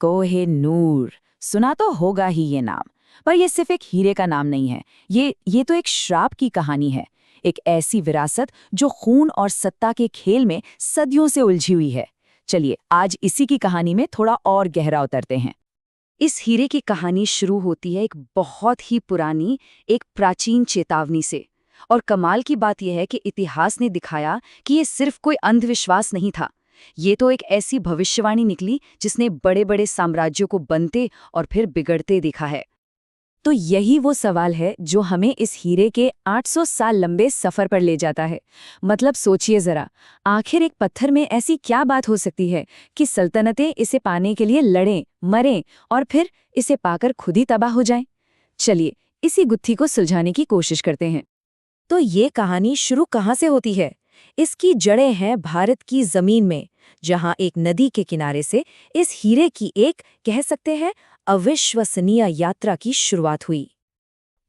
कोहे नूर, सुना तो होगा ही ये नाम, पर ये सिर्फ एक हीरे का नाम नहीं है। ये तो एक श्राप की कहानी है, एक ऐसी विरासत जो खून और सत्ता के खेल में सदियों से उलझी हुई है। चलिए आज इसी की कहानी में थोड़ा और गहरा उतरते हैं। इस हीरे की कहानी शुरू होती है एक बहुत ही पुरानी, एक प्राचीन चेतावनी से। और कमाल की बात यह है कि इतिहास ने दिखाया कि ये सिर्फ कोई अंधविश्वास नहीं था। ये तो एक ऐसी भविष्यवाणी निकली जिसने बड़े बड़े साम्राज्यों को बनते और फिर बिगड़ते देखा है। तो यही वो सवाल है जो हमें इस हीरे के 800 साल लंबे सफर पर ले जाता है। मतलब सोचिए जरा, आखिर एक पत्थर में ऐसी क्या बात हो सकती है कि सल्तनतें इसे पाने के लिए लड़ें, मरें और फिर इसे पाकर खुद ही तबाह हो जाएं? चलिए इसी गुत्थी को सुलझाने की कोशिश करते हैं। तो ये कहानी शुरू कहाँ से होती है? इसकी जड़ें हैं भारत की जमीन में, जहां एक नदी के किनारे से इस हीरे की एक, कह सकते हैं, अविश्वसनीय यात्रा की शुरुआत हुई।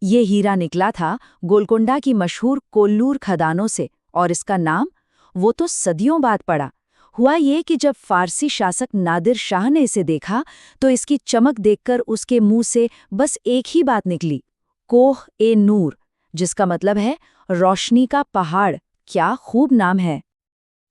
ये हीरा निकला था गोलकोंडा की मशहूर कोल्लूर खदानों से, और इसका नाम वो तो सदियों बाद पड़ा। हुआ ये कि जब फारसी शासक नादिर शाह ने इसे देखा तो इसकी चमक देखकर उसके मुंह से बस एक ही बात निकली, कोह-ए-नूर, जिसका मतलब है रोशनी का पहाड़। क्या खूब नाम है।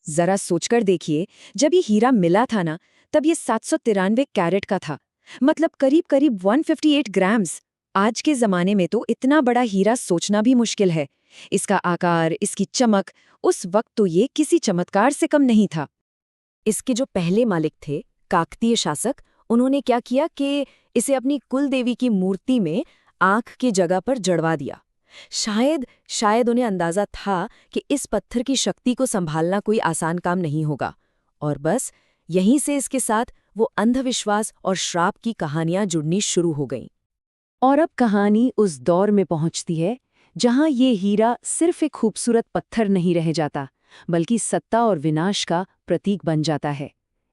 जरा सोचकर देखिए, जब ये हीरा मिला था ना, तब ये 793 कैरेट का था। मतलब करीब करीब 158 ग्राम्स। आज के जमाने में तो इतना बड़ा हीरा सोचना भी मुश्किल है। इसका आकार, इसकी चमक, उस वक्त तो ये किसी चमत्कार से कम नहीं था। इसके जो पहले मालिक थे, काकतीय शासक, उन्होंने क्या किया कि इसे अपनी कुल देवी की मूर्ति में आंख की जगह पर जड़वा दिया। शायद उन्हें अंदाजा था कि इस पत्थर की शक्ति को संभालना कोई आसान काम नहीं होगा। और बस यहीं से इसके साथ वो अंधविश्वास और श्राप की कहानियां जुड़नी शुरू हो गईं। और अब कहानी उस दौर में पहुंचती है जहां ये हीरा सिर्फ एक खूबसूरत पत्थर नहीं रह जाता, बल्कि सत्ता और विनाश का प्रतीक बन जाता है।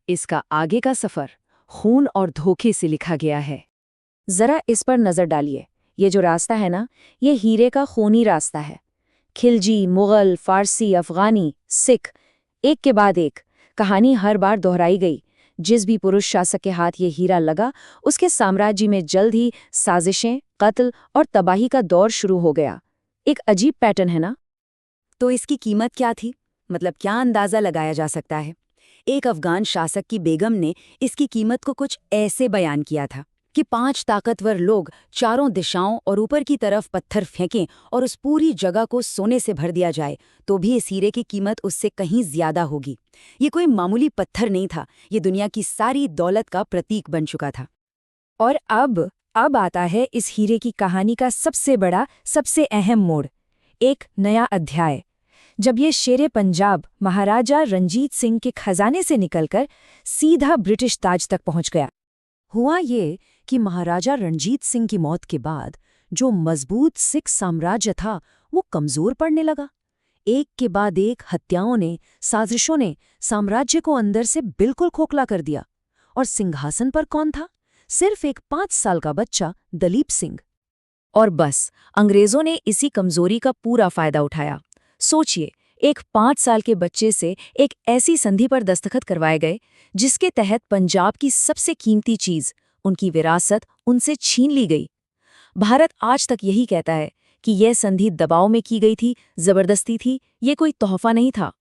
इसका आगे का सफर खून और धोखे से लिखा गया है। जरा इस पर नजर डालिए। ये जो रास्ता है ना, ये हीरे का खूनी रास्ता है। खिलजी, मुगल, फारसी, अफगानी, सिख, एक के बाद एक कहानी हर बार दोहराई गई। जिस भी पुरुष शासक के हाथ ये हीरा लगा, उसके साम्राज्य में जल्द ही साजिशें, कत्ल और तबाही का दौर शुरू हो गया। एक अजीब पैटर्न है ना? तो इसकी कीमत क्या थी? मतलब क्या अंदाजा लगाया जा सकता है? एक अफगान शासक की बेगम ने इसकी कीमत को कुछ ऐसे बयान किया था कि 5 ताकतवर लोग चारों दिशाओं और ऊपर की तरफ पत्थर फेंकें और उस पूरी जगह को सोने से भर दिया जाए, तो भी इस हीरे की कीमत उससे कहीं ज्यादा होगी। ये कोई मामूली पत्थर नहीं था, ये दुनिया की सारी दौलत का प्रतीक बन चुका था। और अब आता है इस हीरे की कहानी का सबसे बड़ा, सबसे अहम मोड़, एक नया अध्याय। जब ये शेरे पंजाब महाराजा रंजीत सिंह के खजाने से निकलकर सीधा ब्रिटिश ताज तक पहुंच गया। हुआ ये कि महाराजा रणजीत सिंह की मौत के बाद जो मजबूत सिख साम्राज्य था वो कमजोर पड़ने लगा। एक के बाद एक हत्याओं ने, साजिशों ने साम्राज्य को अंदर से बिल्कुल खोखला कर दिया। और सिंहासन पर कौन था? सिर्फ एक 5 साल का बच्चा, दलीप सिंह। और बस अंग्रेजों ने इसी कमजोरी का पूरा फायदा उठाया। सोचिए, एक 5 साल के बच्चे से एक ऐसी संधि पर दस्तखत करवाए गए जिसके तहत पंजाब की सबसे कीमती चीज, उनकी विरासत, उनसे छीन ली गई। भारत आज तक यही कहता है कि यह संधि दबाव में की गई थी, जबरदस्ती थी, ये कोई तोहफा नहीं था।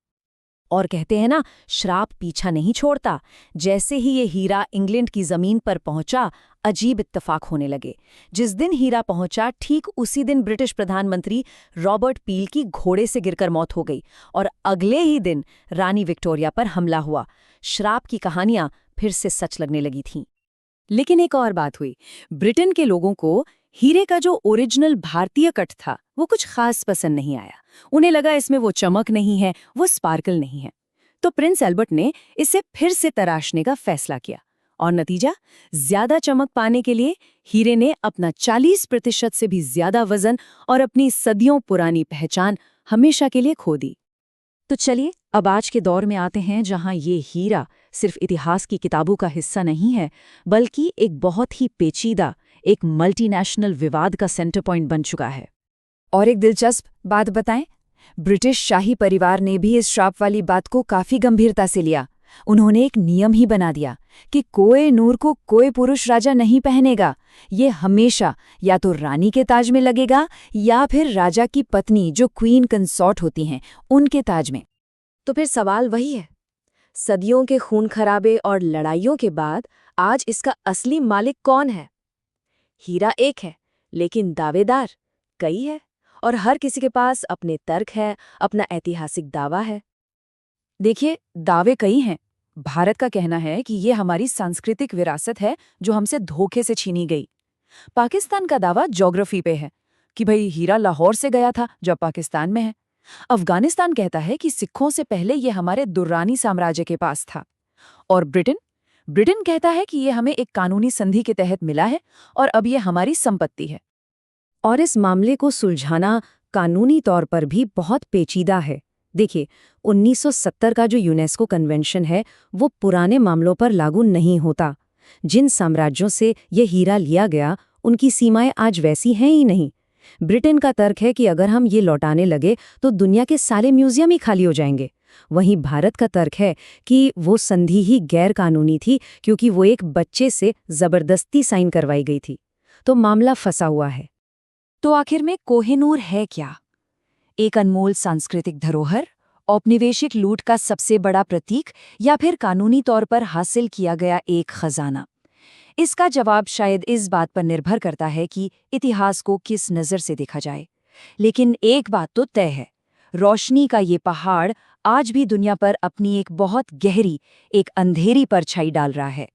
और कहते हैं ना, श्राप पीछा नहीं छोड़ता। जैसे ही ये हीरा इंग्लैंड की जमीन पर पहुंचा, अजीब इत्तेफाक होने लगे। जिस दिन हीरा पहुंचा, ठीक उसी दिन ब्रिटिश प्रधानमंत्री रॉबर्ट पील की घोड़े से गिरकर मौत हो गई और अगले ही दिन रानी विक्टोरिया पर हमला हुआ। श्राप की कहानियां फिर से सच लगने लगी थीं। लेकिन एक और बात हुई। ब्रिटेन के लोगों को हीरे का जो ओरिजिनल भारतीय कट था वो कुछ खास पसंद नहीं आया। उन्हें लगा इसमें वो चमक नहीं है, वो स्पार्कल नहीं है। तो प्रिंस एल्बर्ट ने इसे फिर से तराशने का फैसला किया और नतीजा, ज्यादा चमक पाने के लिए हीरे ने अपना 40% से भी ज्यादा वजन और अपनी सदियों पुरानी पहचान हमेशा के लिए खो दी। तो चलिए अब आज के दौर में आते हैं जहां ये हीरा सिर्फ इतिहास की किताबों का हिस्सा नहीं है, बल्कि एक बहुत ही पेचीदा, एक मल्टीनेशनल विवाद का सेंटर पॉइंट बन चुका है। और एक दिलचस्प बात बताएं, ब्रिटिश शाही परिवार ने भी इस श्राप वाली बात को काफी गंभीरता से लिया। उन्होंने एक नियम ही बना दिया कि कोई नूर को कोई पुरुष राजा नहीं पहनेगा। ये हमेशा या तो रानी के ताज में लगेगा या फिर राजा की पत्नी जो क्वीन कंसॉर्ट होती हैं उनके ताज में। तो फिर सवाल वही है, सदियों के खून खराबे और लड़ाइयों के बाद आज इसका असली मालिक कौन है? हीरा एक है, लेकिन दावेदार कई है, और हर किसी के पास अपने तर्क है, अपना ऐतिहासिक दावा है। देखिए, दावे कई हैं। भारत का कहना है कि ये हमारी सांस्कृतिक विरासत है जो हमसे धोखे से छीनी गई। पाकिस्तान का दावा ज्योग्राफी पे है कि भाई हीरा लाहौर से गया था जो पाकिस्तान में है। अफगानिस्तान कहता है कि सिखों से पहले ये हमारे दुर्रानी साम्राज्य के पास था। और ब्रिटेन कहता है कि ये हमें एक कानूनी संधि के तहत मिला है और अब ये हमारी संपत्ति है। और इस मामले को सुलझाना कानूनी तौर पर भी बहुत पेचीदा है। देखिए, 1970 का जो यूनेस्को कन्वेंशन है वो पुराने मामलों पर लागू नहीं होता। जिन साम्राज्यों से ये हीरा लिया गया उनकी सीमाएं आज वैसी हैं ही नहीं। ब्रिटेन का तर्क है कि अगर हम ये लौटाने लगे तो दुनिया के सारे म्यूजियम ही खाली हो जाएंगे। वहीं भारत का तर्क है कि वो संधि ही गैर कानूनी थी क्योंकि वो एक बच्चे से जबरदस्ती साइन करवाई गई थी। तो मामला फंसा हुआ है। तो आखिर में कोहिनूर है क्या? एक अनमोल सांस्कृतिक धरोहर, औपनिवेशिक लूट का सबसे बड़ा प्रतीक, या फिर कानूनी तौर पर हासिल किया गया एक खजाना? इसका जवाब शायद इस बात पर निर्भर करता है कि इतिहास को किस नज़र से देखा जाए। लेकिन एक बात तो तय है, रोशनी का ये पहाड़ आज भी दुनिया पर अपनी एक बहुत गहरी, एक अंधेरी परछाई डाल रहा है।